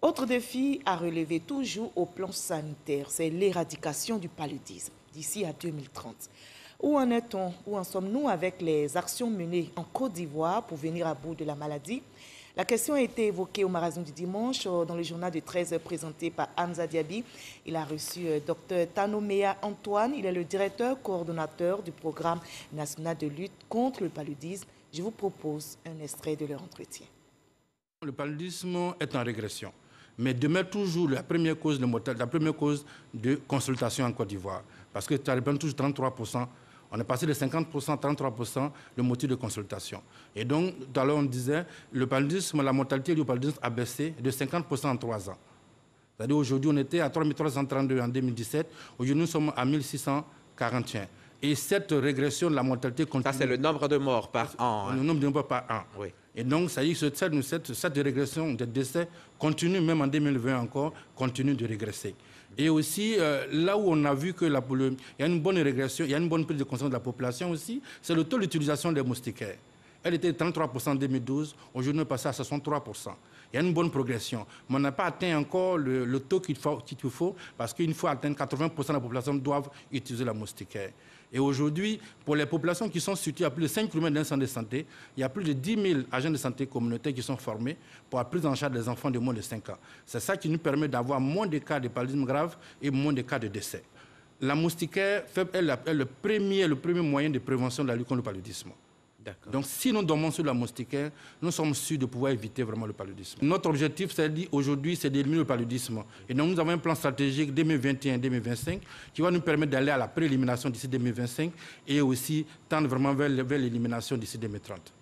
Autre défi à relever toujours au plan sanitaire, c'est l'éradication du paludisme d'ici à 2030. Où en est-on, où en sommes-nous avec les actions menées en Côte d'Ivoire pour venir à bout de la maladie? La question a été évoquée au Marathon du dimanche dans le journal de 13h présenté par Hamza Diaby. Il a reçu Dr Tanomea Antoine. Il est le directeur coordonnateur du programme national de lutte contre le paludisme. Je vous propose un extrait de leur entretien. Le paludisme est en régression, mais demeure toujours la première cause de mortalité, la première cause de consultation en Côte d'Ivoire. Parce que ça représente toujours 33%. On est passé de 50% à 33% le motif de consultation. Et donc, tout à l'heure, on disait, le paludisme, la mortalité du paludisme a baissé de 50% en 3 ans. C'est-à-dire aujourd'hui, on était à 3332 en 2017. Aujourd'hui, nous sommes à 1641. Et cette régression de la mortalité continue. Ça, c'est le nombre de morts par an. Le nombre de morts par an. Oui. Et donc, ça y est, cette régression des décès continue, même en 2020 encore, continue de régresser. Et aussi, là où on a vu qu'il y a une bonne régression, il y a une bonne prise de conscience de la population aussi, c'est le taux d'utilisation des moustiquaires. Elle était de 33% en 2012, aujourd'hui on est passé à 63%. Il y a une bonne progression, mais on n'a pas atteint encore le taux qu'il faut, parce qu'une fois atteint 80% de la population doivent utiliser la moustiquaire. Et aujourd'hui, pour les populations qui sont situées à plus de 5 km d'un centre de santé, il y a plus de 10 000 agents de santé communautaires qui sont formés pour la prise en charge des enfants de moins de 5 ans. C'est ça qui nous permet d'avoir moins de cas de paludisme grave et moins de cas de décès. La moustiquaire est le premier moyen de prévention de la lutte contre le paludisme. Donc, si nous dormons sur la moustiquaire, nous sommes sûrs de pouvoir éviter vraiment le paludisme. Notre objectif, aujourd'hui, c'est d'éliminer le paludisme. Et donc, nous avons un plan stratégique 2021-2025 qui va nous permettre d'aller à la pré-élimination d'ici 2025 et aussi tendre vraiment vers l'élimination d'ici 2030.